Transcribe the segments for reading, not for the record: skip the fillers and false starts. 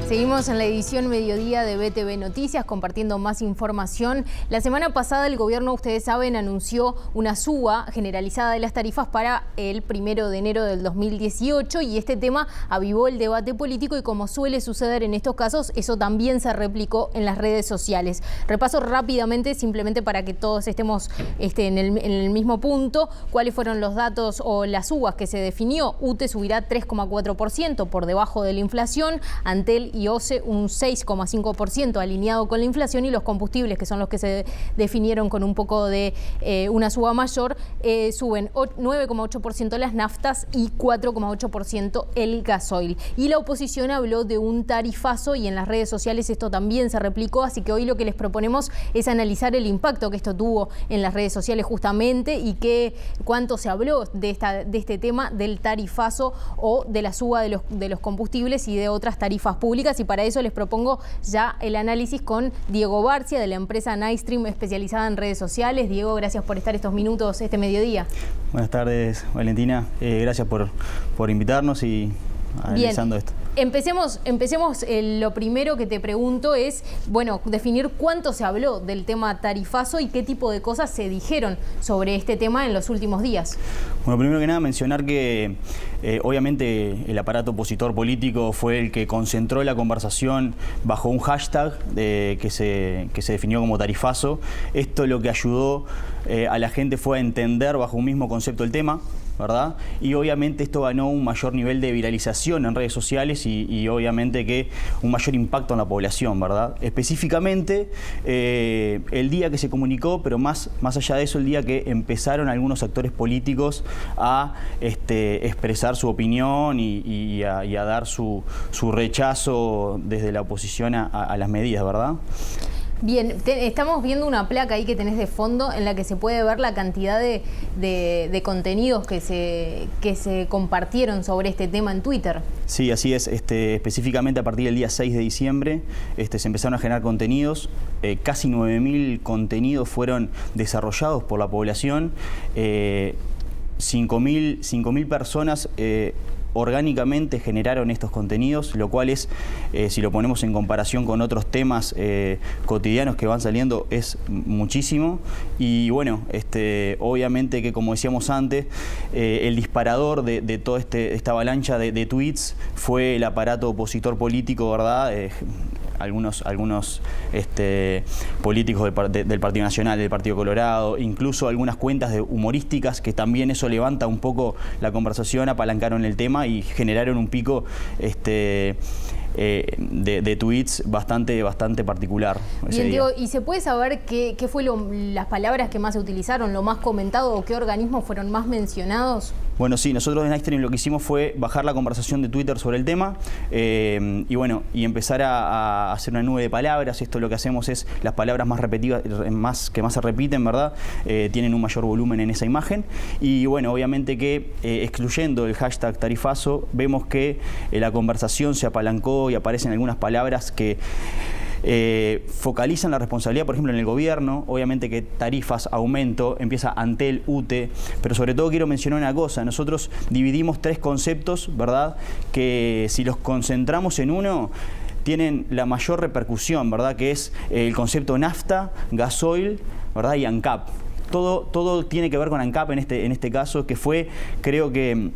Seguimos en la edición mediodía de BTV Noticias compartiendo más información. La semana pasada el gobierno, ustedes saben, anunció una suba generalizada de las tarifas para el 1 de enero del 2018 y este tema avivó el debate político y, como suele suceder en estos casos, eso también se replicó en las redes sociales. Repaso rápidamente, simplemente para que todos estemos en el mismo punto, cuáles fueron los datos o las subas que se definió. UTE subirá 3,4% por debajo de la inflación, Antel y OCE un 6,5% alineado con la inflación, y los combustibles, que son los que se definieron con un poco de una suba mayor, suben 9,8% las naftas y 4,8% el gasoil. Y la oposición habló de un tarifazo y en las redes sociales esto también se replicó, así que hoy lo que les proponemos es analizar el impacto que esto tuvo en las redes sociales justamente y cuánto se habló de este tema del tarifazo o de la suba de los combustibles y de otras tarifas públicas. Y para eso les propongo ya el análisis con Diego Barcia, de la empresa Nightstream, especializada en redes sociales. Diego, gracias por estar estos minutos este mediodía. Buenas tardes, Valentina. Gracias por invitarnos y analizando esto. Empecemos, lo primero que te pregunto es, bueno, definir cuánto se habló del tema tarifazo y qué tipo de cosas se dijeron sobre este tema en los últimos días. Bueno, primero que nada mencionar que obviamente el aparato opositor político fue el que concentró la conversación bajo un hashtag que se definió como tarifazo. Esto lo que ayudó a la gente fue a entender bajo un mismo concepto el tema, ¿verdad? Y obviamente esto ganó un mayor nivel de viralización en redes sociales y obviamente que un mayor impacto en la población, ¿verdad? Específicamente el día que se comunicó, pero más allá de eso, el día que empezaron algunos actores políticos a expresar su opinión y a dar su rechazo desde la oposición a las medidas, ¿verdad? Bien, estamos viendo una placa ahí que tenés de fondo en la que se puede ver la cantidad de contenidos que se compartieron sobre este tema en Twitter. Sí, así es. Específicamente a partir del día 6 de diciembre se empezaron a generar contenidos. Casi 9.000 contenidos fueron desarrollados por la población. 5.000 personas orgánicamente generaron estos contenidos, lo cual es, si lo ponemos en comparación con otros temas cotidianos que van saliendo, es muchísimo. Y bueno, obviamente que, como decíamos antes, el disparador de toda esta avalancha de tweets fue el aparato opositor político, ¿verdad? Algunos políticos del Partido Nacional, del Partido Colorado, incluso algunas cuentas humorísticas, que también eso levanta un poco la conversación, apalancaron el tema y generaron un pico de tweets bastante particular. Bien, Diego, ¿y se puede saber qué fue las palabras que más se utilizaron, lo más comentado, o qué organismos fueron más mencionados? Bueno, sí, nosotros en Nightstream lo que hicimos fue bajar la conversación de Twitter sobre el tema y empezar a hacer una nube de palabras. Esto lo que hacemos es las palabras más repetidas, que más se repiten, ¿verdad? Tienen un mayor volumen en esa imagen. Y bueno, obviamente que excluyendo el hashtag tarifazo, vemos que la conversación se apalancó y aparecen algunas palabras que focalizan la responsabilidad, por ejemplo, en el gobierno. Obviamente que tarifas, aumento, empieza Antel, UTE, pero sobre todo quiero mencionar una cosa. Nosotros dividimos 3 conceptos, ¿verdad?, que si los concentramos en uno, tienen la mayor repercusión, ¿verdad?, que es el concepto nafta, gasoil, ¿verdad?, y ANCAP. Todo tiene que ver con ANCAP en este caso, que fue, creo que,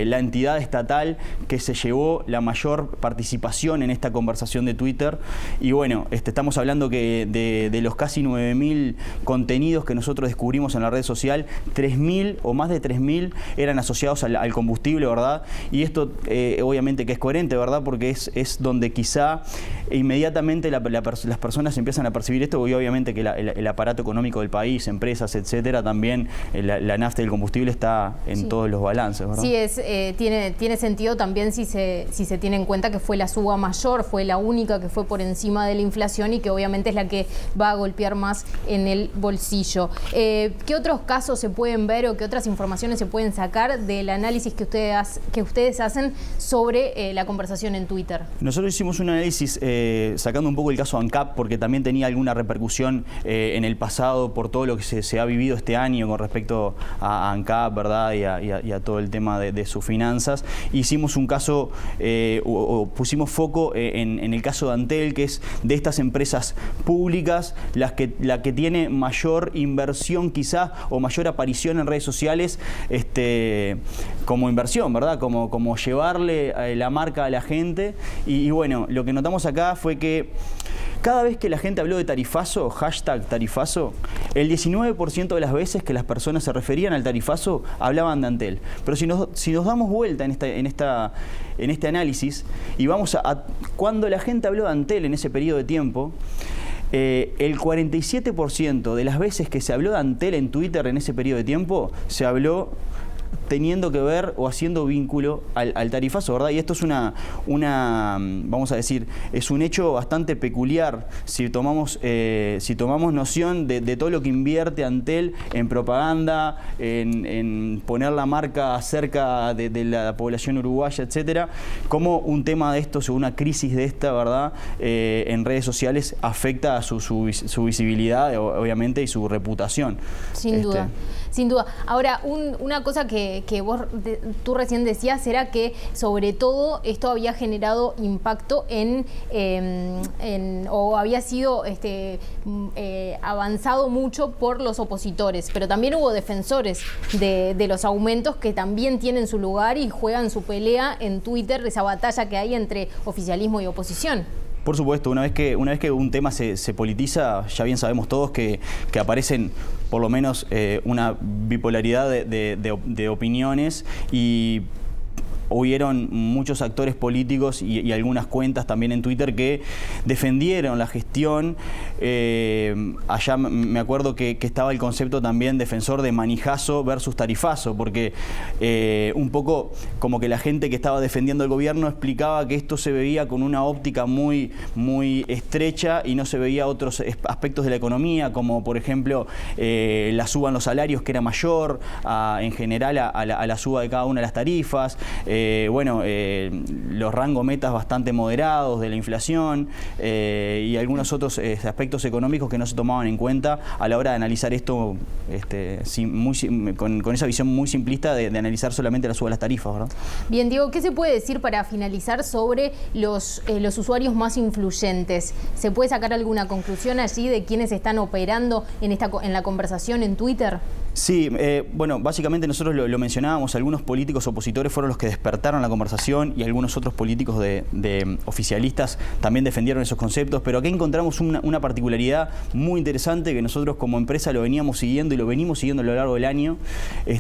la entidad estatal que se llevó la mayor participación en esta conversación de Twitter. Y bueno, estamos hablando que de los casi 9.000 contenidos que nosotros descubrimos en la red social, 3.000 o más de 3.000 eran asociados al combustible, ¿verdad? Y esto obviamente que es coherente, ¿verdad? Porque es donde quizá inmediatamente las personas empiezan a percibir esto, y obviamente que el aparato económico del país, empresas, etcétera, también la nafta y el combustible está en todos los balances, ¿verdad? Sí, tiene sentido también si se tiene en cuenta que fue la suba mayor, fue la única que fue por encima de la inflación y que obviamente es la que va a golpear más en el bolsillo. ¿Qué otros casos se pueden ver o qué otras informaciones se pueden sacar del análisis que ustedes hacen sobre la conversación en Twitter? Nosotros hicimos un análisis sacando un poco el caso ANCAP, porque también tenía alguna repercusión en el pasado por todo lo que se ha vivido este año con respecto a ANCAP, ¿verdad? Y a todo el tema de sus finanzas. Hicimos un caso, o pusimos foco en el caso de Antel, que es de estas empresas públicas, la que tiene mayor inversión quizás, o mayor aparición en redes sociales, como inversión, ¿verdad? Como llevarle la marca a la gente. Y bueno, lo que notamos acá fue que cada vez que la gente habló de tarifazo, hashtag tarifazo, el 19% de las veces que las personas se referían al tarifazo hablaban de Antel. Pero si nos damos vuelta en este análisis y vamos a cuando la gente habló de Antel en ese periodo de tiempo, el 47% de las veces que se habló de Antel en Twitter en ese periodo de tiempo, se habló teniendo que ver o haciendo vínculo al tarifazo, ¿verdad? Y esto es vamos a decir, es un hecho bastante peculiar si tomamos noción de todo lo que invierte Antel en propaganda, en poner la marca cerca de la población uruguaya, etcétera, como un tema de estos o una crisis de esta, ¿verdad? En redes sociales afecta a su visibilidad, obviamente, y su reputación. Sin duda. Sin duda. Ahora, una cosa que tú recién decías era que, sobre todo, esto había generado impacto o había sido avanzado mucho por los opositores, pero también hubo defensores de los aumentos que también tienen su lugar y juegan su pelea en Twitter, esa batalla que hay entre oficialismo y oposición. Por supuesto, una vez que un tema se politiza, ya bien sabemos todos que aparecen por lo menos una bipolaridad de opiniones, y hubieron muchos actores políticos y algunas cuentas también en Twitter que defendieron la gestión. Allá me acuerdo que estaba el concepto también defensor de manijazo versus tarifazo, porque un poco como que la gente que estaba defendiendo el gobierno explicaba que esto se veía con una óptica muy estrecha y no se veía otros aspectos de la economía, como por ejemplo la suba en los salarios, que era mayor en general a la suba de cada una de las tarifas. Los rangos metas bastante moderados de la inflación, y algunos otros aspectos económicos que no se tomaban en cuenta a la hora de analizar esto, con esa visión muy simplista de analizar solamente la suba de las tarifas, ¿verdad? Bien, Diego, ¿qué se puede decir para finalizar sobre los usuarios más influyentes? ¿Se puede sacar alguna conclusión allí de quiénes están operando en la conversación en Twitter? Sí, básicamente nosotros lo mencionábamos, algunos políticos opositores fueron los que despertaron la conversación y algunos otros políticos de oficialistas también defendieron esos conceptos, pero aquí encontramos una particularidad muy interesante que nosotros como empresa lo veníamos siguiendo y lo venimos siguiendo a lo largo del año,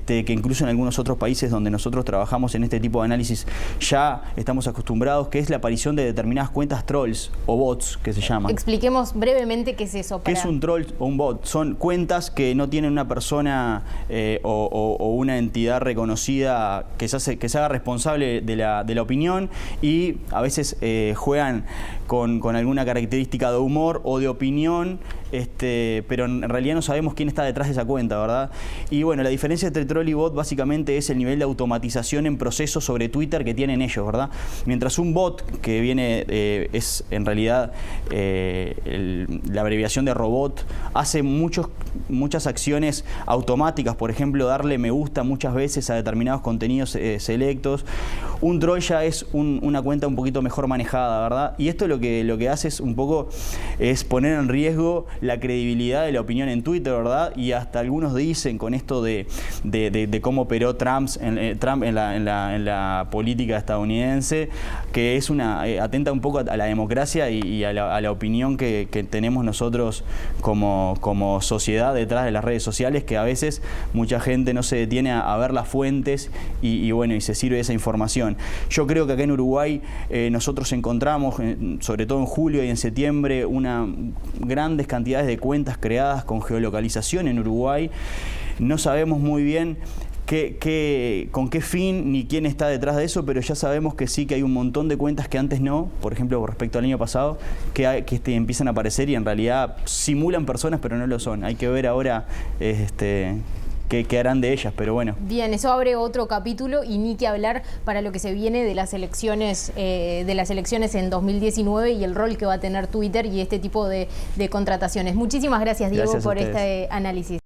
que incluso en algunos otros países donde nosotros trabajamos en este tipo de análisis ya estamos acostumbrados, que es la aparición de determinadas cuentas trolls o bots, que se llaman. Expliquemos brevemente qué es eso. ¿Qué es un troll o un bot? Son cuentas que no tienen una persona o una entidad reconocida que se haga responsable de la opinión, y a veces juegan con alguna característica de humor o de opinión, pero en realidad no sabemos quién está detrás de esa cuenta, ¿verdad? Y bueno, la diferencia entre troll y bot básicamente es el nivel de automatización en procesos sobre Twitter que tienen ellos, ¿verdad? Mientras un bot, que viene, es en realidad la abreviación de robot, hace muchas acciones automáticas, por ejemplo, darle me gusta muchas veces a determinados contenidos selectos. Un troll ya es una cuenta un poquito mejor manejada, ¿verdad? Y esto lo que hace es un poco poner en riesgo la credibilidad de la opinión en Twitter, ¿verdad? Y hasta algunos dicen, con esto de cómo operó Trump en la política estadounidense, que es atenta un poco a la democracia y a la opinión que tenemos nosotros como sociedad detrás de las redes sociales, que a veces mucha gente no se detiene a ver las fuentes y se sirve de esa información. Yo creo que acá en Uruguay nosotros encontramos, sobre todo en julio y en septiembre, grandes cantidades de cuentas creadas con geolocalización en Uruguay. No sabemos muy bien con qué fin ni quién está detrás de eso, pero ya sabemos que sí, que hay un montón de cuentas que antes no, por ejemplo, respecto al año pasado, que empiezan a aparecer y en realidad simulan personas, pero no lo son. Hay que ver ahora qué harán de ellas, pero bueno. Bien, eso abre otro capítulo y ni que hablar para lo que se viene de las elecciones en 2019 y el rol que va a tener Twitter y este tipo de contrataciones. Muchísimas gracias, Diego, por este análisis.